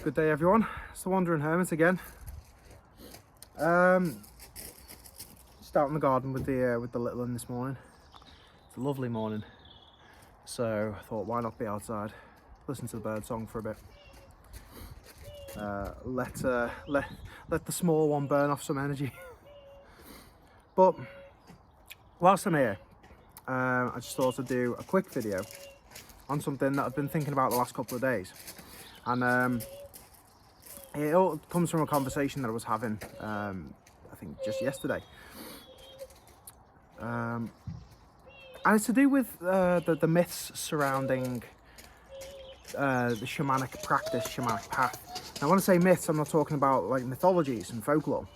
Good day everyone, it's the Wandering Hermit again. Just out in the garden with the little one this morning. It's a lovely morning, so I thought why not be outside, listen to the bird song for a bit. Let the small one burn off some energy. But whilst I'm here, I just thought I'd do a quick video on something that I've been thinking about the last couple of days. And it all comes from a conversation that I was having, I think just yesterday. And it's to do with the myths surrounding the shamanic practice, shamanic path. Now, when I say myths, I'm not talking about like mythologies and folklore.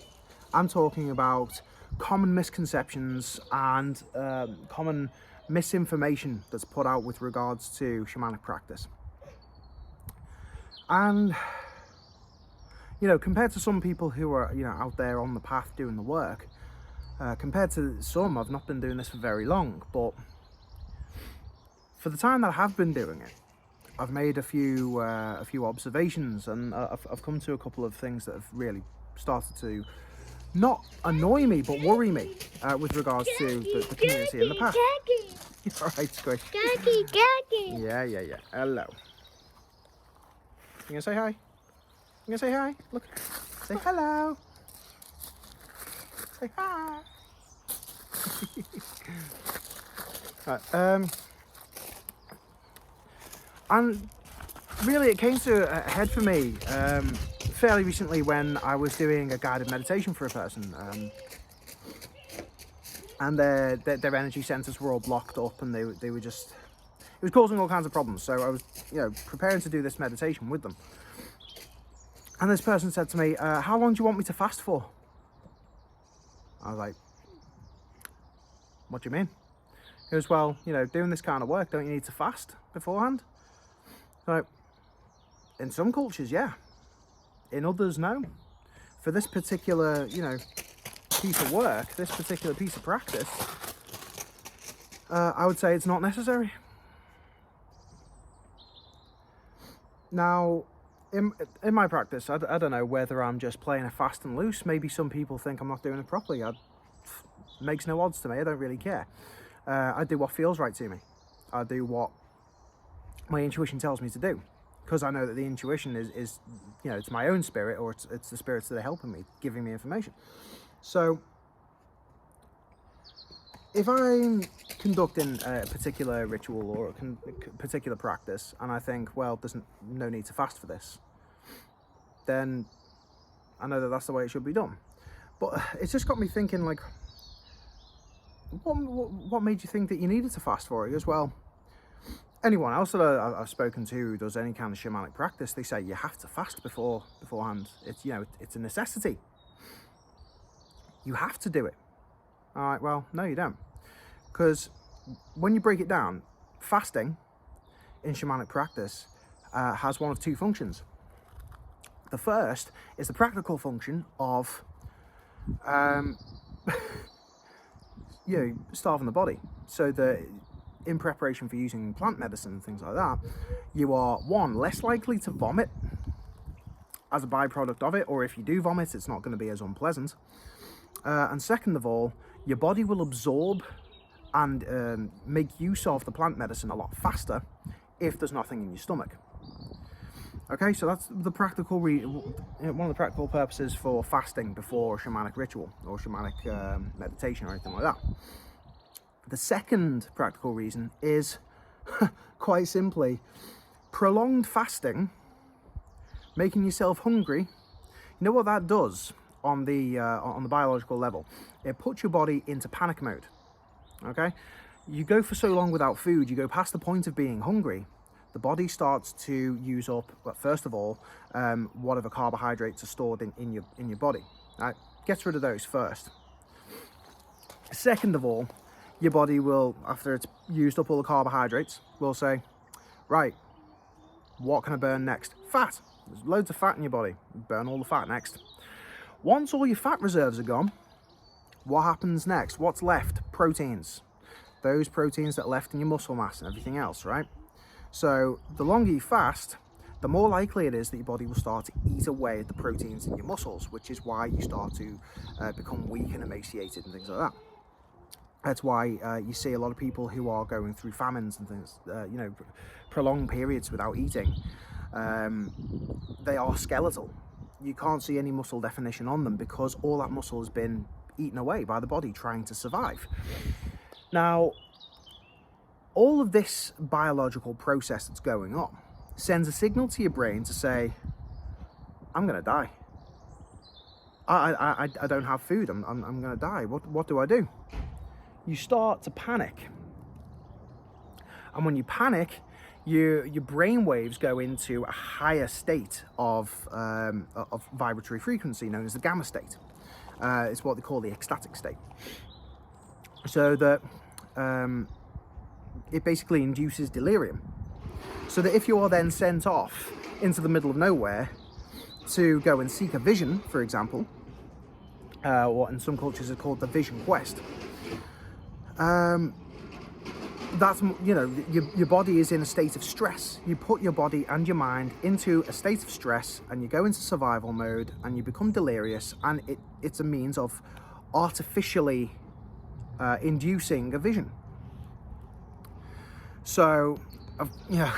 I'm talking about common misconceptions and common misinformation that's put out with regards to shamanic practice. And you know, compared to some people who are, you know, out there on the path doing the work, compared to some, I've not been doing this for very long, but for the time that I have been doing it, I've made a few observations, and I've come to a couple of things that have really started to not annoy me, but worry me with regards to the community and the path. All right, Squish. Yeah. Hello. You gonna say hi? You gonna say hi? Look. Say hello. Say hi. Right, and really it came to a head for me fairly recently when I was doing a guided meditation for a person, and their energy centers were all blocked up, and they were just, it was causing all kinds of problems. So I was, you know, preparing to do this meditation with them. And this person said to me, how long do you want me to fast for? I was like, what do you mean? He goes, well, you know, doing this kind of work, don't you need to fast beforehand? So, in some cultures, yeah. In others, no. For this particular, you know, piece of work, this particular piece of practice, I would say it's not necessary. Now, in my practice, I don't know whether I'm just playing a fast and loose. Maybe some people think I'm not doing it properly. Makes no odds to me. I don't really care. I do what feels right to me. I do what my intuition tells me to do, because I know that the intuition is you know, it's my own spirit, or it's the spirits that are helping me, giving me information. So if I'm conducting a particular ritual or a particular practice, and I think, well, there's no need to fast for this, then I know that that's the way it should be done. But it's just got me thinking, like, what made you think that you needed to fast for it? He goes, well, anyone else that I've spoken to who does any kind of shamanic practice, they say you have to fast beforehand. It's, you know, it's a necessity. You have to do it. All right, well, no, you don't. Because when you break it down, fasting in shamanic practice has one of two functions. The first is the practical function of, you know, starving the body. So that in preparation for using plant medicine and things like that, you are, one, less likely to vomit as a byproduct of it, or if you do vomit, it's not going to be as unpleasant. And second of all, your body will absorb and make use of the plant medicine a lot faster if there's nothing in your stomach. Okay, so that's the practical one of the practical purposes for fasting before shamanic ritual or shamanic meditation or anything like that. The second practical reason is quite simply prolonged fasting, making yourself hungry. You know what that does on the biological level? It puts your body into panic mode. Okay, you go for so long without food, you go past the point of being hungry. The body starts to use up, well, first of all, whatever carbohydrates are stored in your body. Right? Gets rid of those first. Second of all, your body will, after it's used up all the carbohydrates, will say, right, what can I burn next? Fat. There's loads of fat in your body. Burn all the fat next. Once all your fat reserves are gone, what happens next? What's left? Proteins. Those proteins that are left in your muscle mass and everything else, right? So the longer you fast, the more likely it is that your body will start to eat away at the proteins in your muscles, which is why you start to become weak and emaciated and things like that. That's why you see a lot of people who are going through famines and things, you know, prolonged periods without eating. They are skeletal. You can't see any muscle definition on them because all that muscle has been eaten away by the body trying to survive. Now, all of this biological process that's going on sends a signal to your brain to say, I'm going to die. I don't have food. I'm going to die. What do I do? You start to panic. And when you panic, your brain waves go into a higher state of vibratory frequency known as the gamma state. It's what they call the ecstatic state. So that it basically induces delirium. So that if you are then sent off into the middle of nowhere to go and seek a vision, for example, what in some cultures is called the vision quest, that's, you know, your body is in a state of stress. You put your body and your mind into a state of stress and you go into survival mode and you become delirious, and it's a means of artificially inducing a vision. So, you know,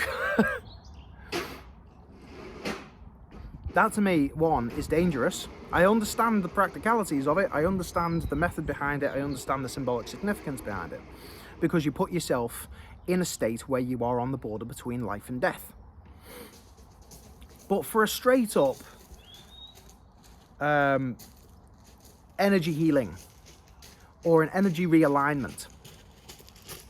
that to me, one, is dangerous. I understand the practicalities of it. I understand the method behind it. I understand the symbolic significance behind it. Because you put yourself in a state where you are on the border between life and death. But for a straight up energy healing or an energy realignment,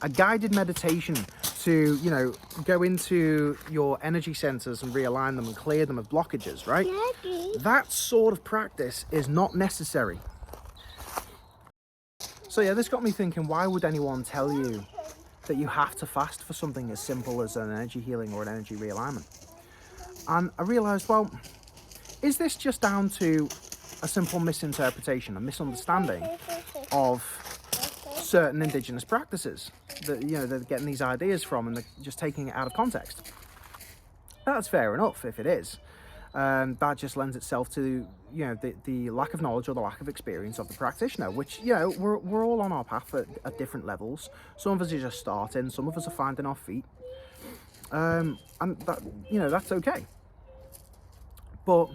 a guided meditation to, you know, go into your energy centers and realign them and clear them of blockages, right? That sort of practice is not necessary. So yeah, this got me thinking, why would anyone tell you that you have to fast for something as simple as an energy healing or an energy realignment? And I realized, well, is this just down to a simple misinterpretation, a misunderstanding of certain indigenous practices that, you know, they're getting these ideas from and they're just taking it out of context? That's fair enough if it is. That just lends itself to, you know, the lack of knowledge or the lack of experience of the practitioner, which, you know, we're all on our path at different levels. Some of us are just starting, some of us are finding our feet, and that, you know, that's okay. But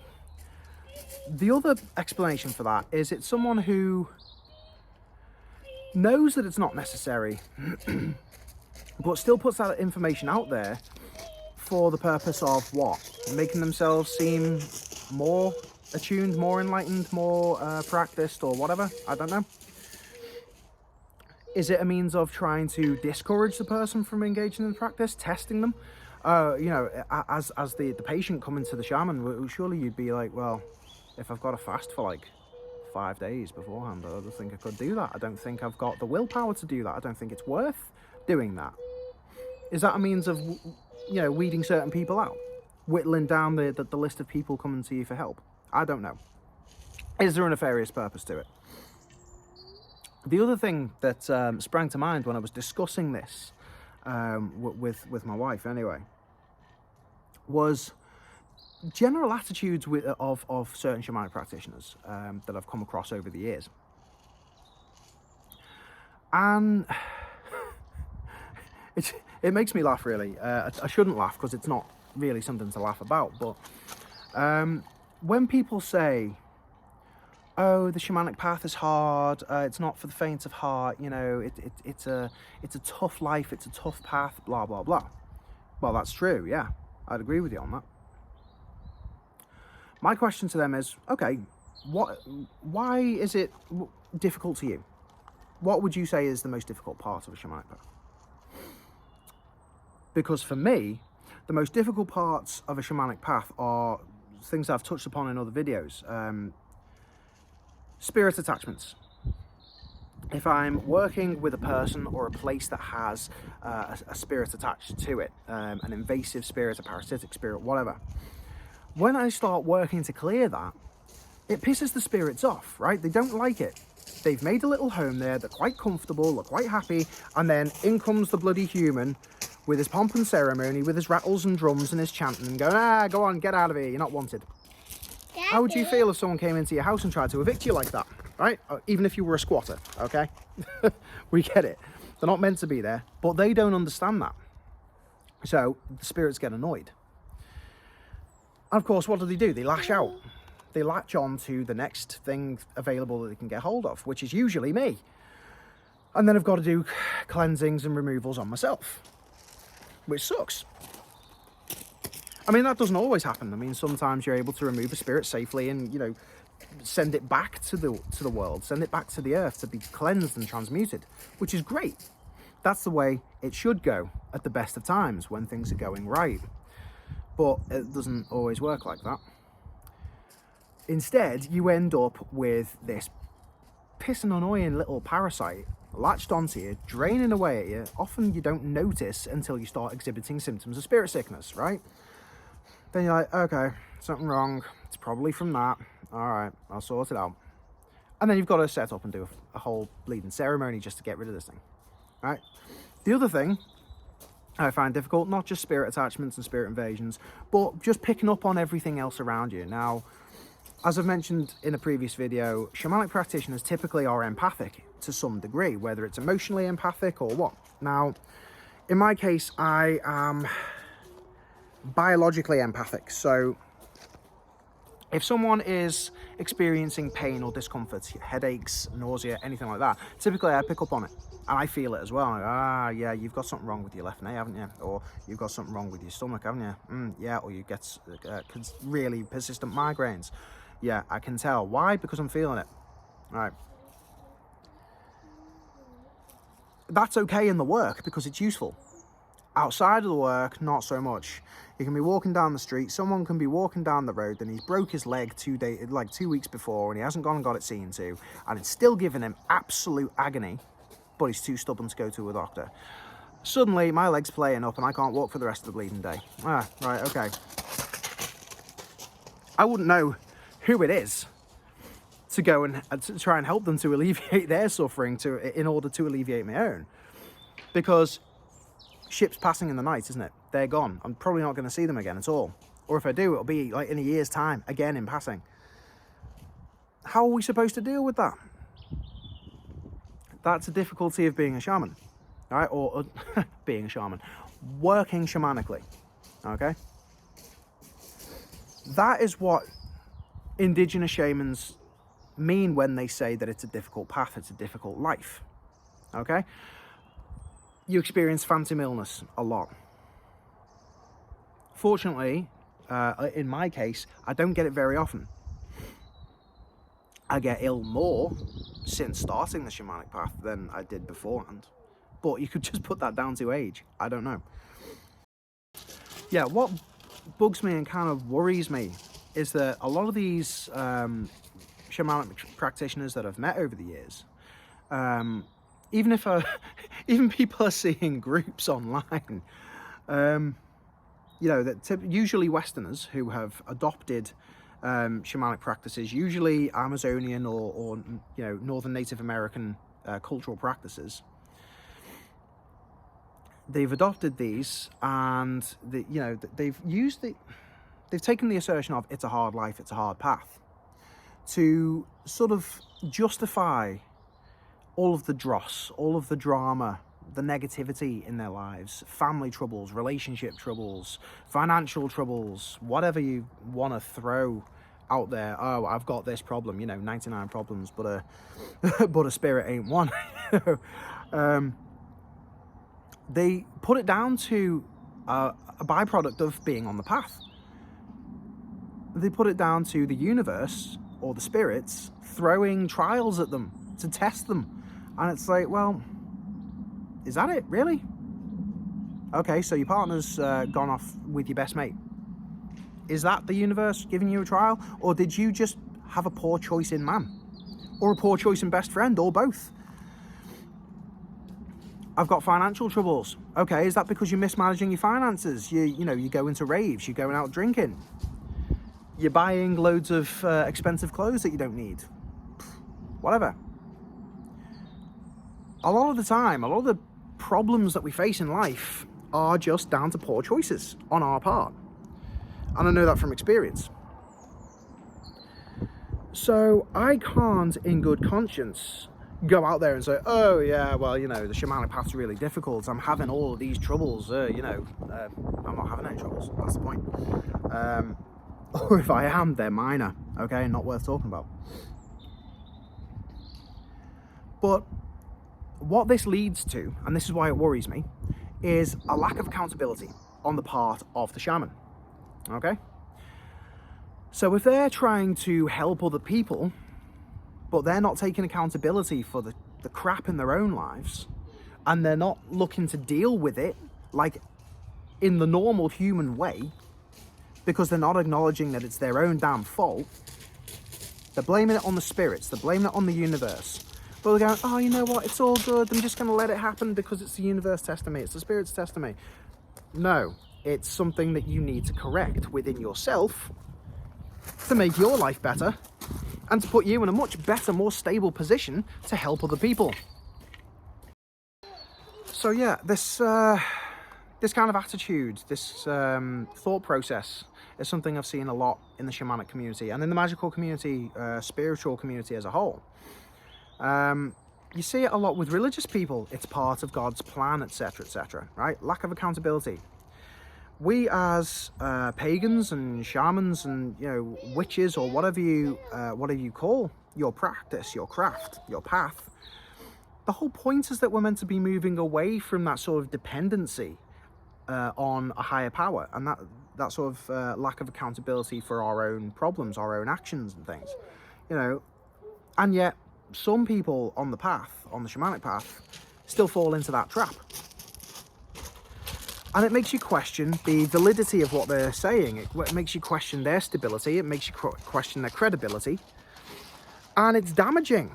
the other explanation for that is it's someone who knows that it's not necessary, but still puts that information out there for the purpose of what? Making themselves seem more attuned, more enlightened, more practiced, or whatever. I don't know. Is it a means of trying to discourage the person from engaging in the practice, testing them? You know, as the patient coming to the shaman, surely you'd be like, well, if I've got to fast for like 5 days beforehand, I don't think I could do that. I don't think I've got the willpower to do that. I don't think it's worth doing that. Is that a means of, you know, weeding certain people out, whittling down the list of people coming to you for help? I don't know. Is there a nefarious purpose to it? The other thing that sprang to mind when I was discussing this with my wife anyway, was general attitudes of certain shamanic practitioners that I've come across over the years. And it makes me laugh, really. I shouldn't laugh because it's not really something to laugh about, but when people say, oh, the shamanic path is hard, it's not for the faint of heart, you know, it's a tough life, it's a tough path, blah, blah, blah. Well, that's true, yeah, I'd agree with you on that. My question to them is, okay, why is it difficult to you? What would you say is the most difficult part of a shamanic path? Because for me, the most difficult parts of a shamanic path are things I've touched upon in other videos. Spirit attachments. If I'm working with a person or a place that has a spirit attached to it, an invasive spirit, a parasitic spirit, whatever, when I start working to clear that, it pisses the spirits off, right? They don't like it. They've made a little home there, they're quite comfortable, they're quite happy, and then in comes the bloody human with his pomp and ceremony, with his rattles and drums and his chanting and going, go on, get out of here, you're not wanted. Daddy. How would you feel if someone came into your house and tried to evict you like that, right? Even if you were a squatter, okay? We get it. They're not meant to be there, but they don't understand that. So the spirits get annoyed. And of course, what do? They lash out. They latch on to the next thing available that they can get hold of, which is usually me. And then I've got to do cleansings and removals on myself, which sucks. I mean, that doesn't always happen. I mean, sometimes you're able to remove a spirit safely and, you know, send it back to the world, send it back to the earth to be cleansed and transmuted, which is great. That's the way it should go at the best of times, when things are going right. But it doesn't always work like that. Instead, you end up with this pissing annoying little parasite latched onto you, draining away at you. Often you don't notice until you start exhibiting symptoms of spirit sickness, right? Then you're like, okay, something wrong. It's probably from that. All right, I'll sort it out. And then you've got to set up and do a whole bleeding ceremony just to get rid of this thing, right? The other thing I find difficult, not just spirit attachments and spirit invasions, but just picking up on everything else around you. Now, as I've mentioned in a previous video, shamanic practitioners typically are empathic to some degree, whether it's emotionally empathic or what. Now, in my case, I am biologically empathic. So if someone is experiencing pain or discomfort, headaches, nausea, anything like that, typically I pick up on it and I feel it as well. Like, yeah, you've got something wrong with your left knee, haven't you? Or you've got something wrong with your stomach, haven't you? Yeah, or you get really persistent migraines. Yeah, I can tell. Why? Because I'm feeling it. All right. That's okay in the work because it's useful. Outside of the work, not so much. You can be walking down the street, someone can be walking down the road and he's broke his leg 2 weeks before and he hasn't gone and got it seen to, and it's still giving him absolute agony, but he's too stubborn to go to a doctor. Suddenly, my leg's playing up and I can't walk for the rest of the bleeding day. Right, okay. I wouldn't know who it is to go and to try and help them to alleviate their suffering in order to alleviate my own. Because ships passing in the night, isn't it? They're gone. I'm probably not going to see them again at all. Or if I do, it'll be like in a year's time, again in passing. How are we supposed to deal with that? That's a difficulty of being a shaman, right? Or being a shaman, working shamanically, okay? That is what indigenous shamans mean when they say that it's a difficult path, it's a difficult life, okay? You experience phantom illness a lot. Fortunately, in my case, I don't get it very often. I get ill more since starting the shamanic path than I did beforehand. But you could just put that down to age. I don't know. Yeah, what bugs me and kind of worries me is that a lot of these shamanic practitioners that I've met over the years, even people are seeing groups online, you know, that usually Westerners who have adopted shamanic practices, usually Amazonian or you know, Northern Native American cultural practices. They've adopted these, and they've taken the assertion of it's a hard life, it's a hard path, to sort of justify all of the dross, all of the drama, the negativity in their lives, family troubles, relationship troubles, financial troubles, whatever you want to throw out there. Oh, I've got this problem, 99 problems, but a spirit ain't one. They put it down to a byproduct of being on the path. They put it down to the universe or the spirits throwing trials at them to test them. And it's like, well, is that it, really? Okay, so your partner's gone off with your best mate. Is that the universe giving you a trial? Or did you just have a poor choice in man? Or a poor choice in best friend, or both? I've got financial troubles. Okay, is that because you're mismanaging your finances? You go into raves, you're going out drinking. You're buying loads of expensive clothes that you don't need. Whatever. A lot of the time, a lot of the problems that we face in life are just down to poor choices on our part. And I know that from experience. So I can't, in good conscience, go out there and say, oh yeah, well, you know, the shamanic path's really difficult. I'm having all of these troubles. I'm not having any troubles. That's the point. Or if I am, they're minor, okay, not worth talking about. But what this leads to, and this is why it worries me, is a lack of accountability on the part of the shaman, okay? So if they're trying to help other people, but they're not taking accountability for the crap in their own lives, and they're not looking to deal with it like in the normal human way, because they're not acknowledging that it's their own damn fault, they're blaming it on the spirits, they're blaming it on the universe. But they're going, oh, you know what, it's all good, I'm just going to let it happen because it's the universe testing me, it's the spirits testing me. No, it's something that you need to correct within yourself to make your life better and to put you in a much better, more stable position to help other people. So yeah, this kind of attitude, this thought process is something I've seen a lot in the shamanic community and in the magical community, spiritual community as a whole. You see it a lot with religious people. It's part of God's plan, etc., right? Lack of accountability. We as pagans and shamans and, you know, witches or whatever you call your practice, your craft, your path, the whole point is that we're meant to be moving away from that sort of dependency on a higher power, and that sort of lack of accountability for our own problems, our own actions and things, you know. And yet some people on the path, on the shamanic path, still fall into that trap. And it makes you question the validity of what they're saying. It makes you question their stability. It makes you question their credibility. And it's damaging,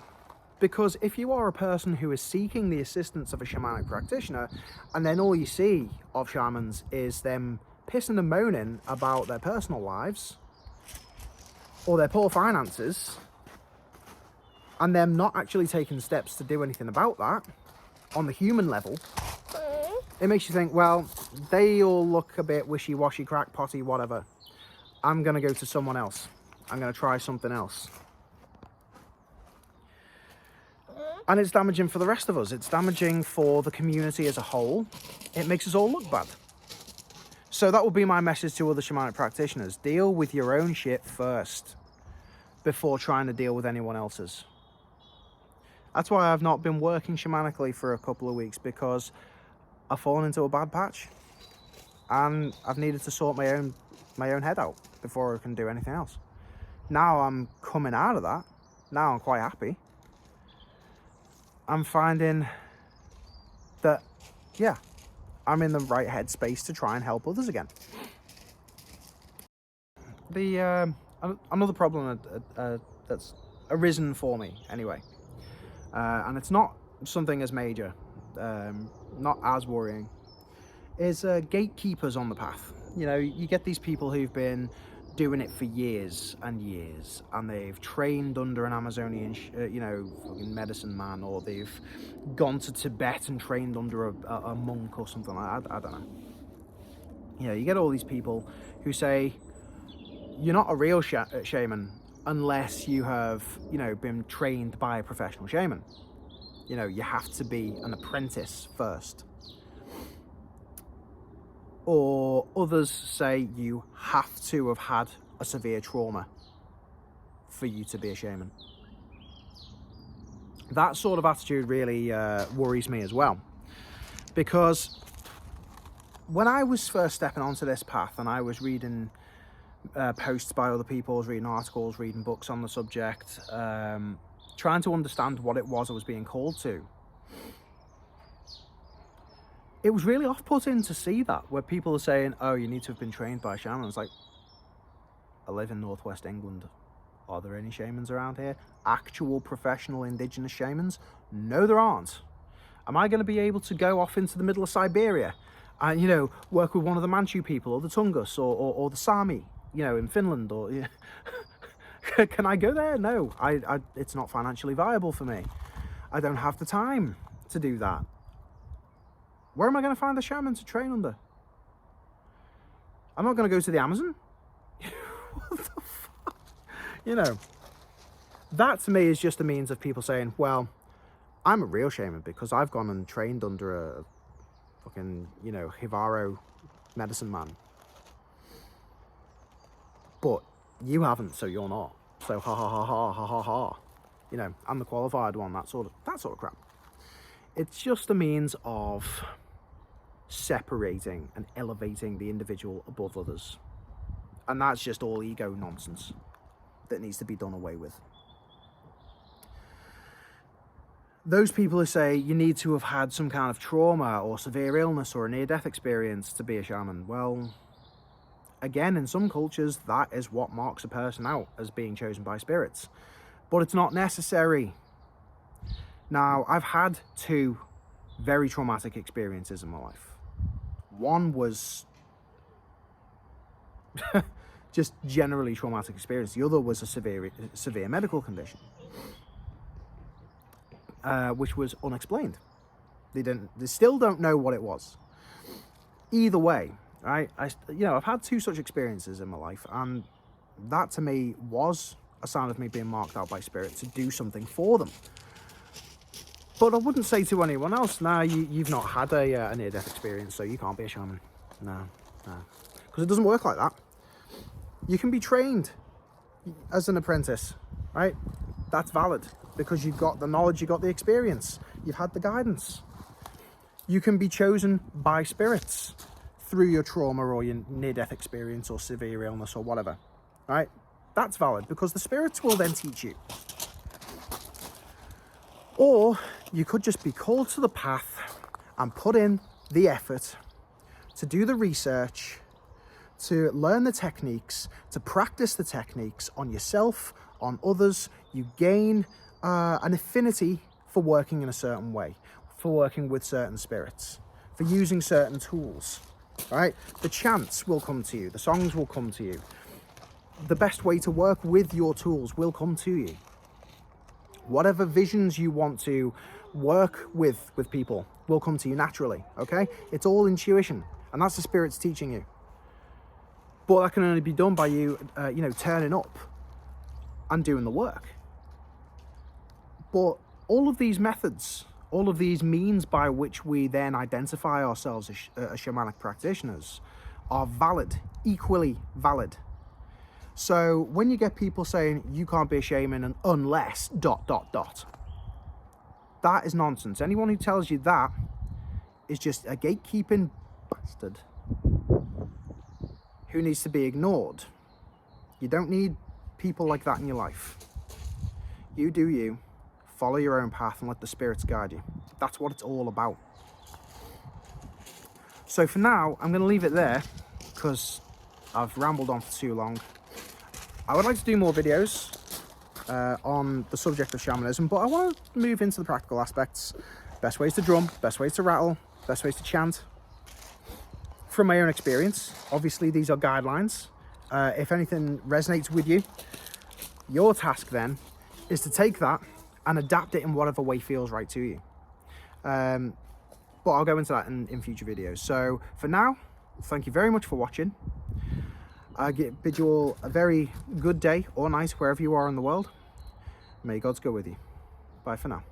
because if you are a person who is seeking the assistance of a shamanic practitioner, and then all you see of shamans is them pissing and moaning about their personal lives or their poor finances, and them not actually taking steps to do anything about that on the human level, it makes you think, well, they all look a bit wishy-washy, crackpotty, whatever. I'm going to go to someone else. I'm going to try something else. And it's damaging for the rest of us. It's damaging for the community as a whole. It makes us all look bad. So that would be my message to other shamanic practitioners. Deal with your own shit first before trying to deal with anyone else's. That's why I've not been working shamanically for a couple of weeks, because I've fallen into a bad patch and I've needed to sort my own head out before I can do anything else. Now I'm coming out of that. Now I'm quite happy. I'm finding that, yeah, I'm in the right headspace to try and help others again. Another problem that's arisen for me anyway, and it's not something as major, not as worrying, is gatekeepers on the path. You know, you get these people who've been doing it for years and years, and they've trained under an Amazonian, fucking medicine man, or they've gone to Tibet and trained under a monk or something like that. I don't know. You know, you get all these people who say, you're not a real shaman unless you have, you know, been trained by a professional shaman. You know, you have to be an apprentice first. Or others say you have to have had a severe trauma for you to be a shaman. That sort of attitude really worries me as well, because when I was first stepping onto this path and I was reading posts by other people, I was reading articles, reading books on the subject, trying to understand what it was I was being called to, it was really off-putting to see that, where people are saying, oh, you need to have been trained by a shaman. It's like, I live in northwest England. Are there any shamans around here? Actual professional indigenous shamans? No, there aren't. Am I going to be able to go off into the middle of Siberia and, you know, work with one of the Manchu people, or the Tungus, or the Sami, you know, in Finland? Or can I go there? No, it's not financially viable for me. I don't have the time to do that. Where am I going to find a shaman to train under? I'm not going to go to the Amazon. What the fuck? You know, that to me is just a means of people saying, well, I'm a real shaman because I've gone and trained under a fucking, you know, Hivaro medicine man. But you haven't, so you're not. So ha ha ha ha ha ha ha. You know, I'm the qualified one, that sort of crap. It's just a means of separating and elevating the individual above others. And that's just all ego nonsense that needs to be done away with. Those people who say you need to have had some kind of trauma or severe illness or a near-death experience to be a shaman, well, again, in some cultures, that is what marks a person out as being chosen by spirits. But it's not necessary. Now, I've had 2 very traumatic experiences in my life. One was just generally traumatic experience. The other was a severe medical condition, which was unexplained. They still don't know what it was. Either way, right? I've had 2 such experiences in my life, and that to me was a sign of me being marked out by spirit to do something for them. But I wouldn't say to anyone else, nah, you've not had a near-death experience, so you can't be a shaman. No. Because it doesn't work like that. You can be trained as an apprentice, right? That's valid, because you've got the knowledge, you've got the experience, you've had the guidance. You can be chosen by spirits through your trauma or your near-death experience or severe illness or whatever, right? That's valid, because the spirits will then teach you. Or you could just be called to the path and put in the effort to do the research, to learn the techniques, to practice the techniques on yourself, on others. You gain an affinity for working in a certain way, for working with certain spirits, for using certain tools, right? The chants will come to you, the songs will come to you. The best way to work with your tools will come to you. Whatever visions you want to work with people will come to you naturally, okay? It's all intuition, and that's the spirits teaching you. But that can only be done by you, turning up and doing the work. But all of these methods, all of these means by which we then identify ourselves as shamanic practitioners are valid, equally valid. So when you get people saying you can't be a shaman unless ... that is nonsense. Anyone who tells you that is just a gatekeeping bastard who needs to be ignored. You don't need people like that in your life. You do you, follow your own path and let the spirits guide you. That's what it's all about. So for now, I'm going to leave it there because I've rambled on for too long. I would like to do more videos on the subject of shamanism, but I want to move into the practical aspects. Best ways to drum, best ways to rattle, best ways to chant. From my own experience, obviously these are guidelines. If anything resonates with you, your task then is to take that and adapt it in whatever way feels right to you. But I'll go into that in future videos. So for now, thank you very much for watching. I bid you all a very good day or night wherever you are in the world. May God's go with you. Bye for now.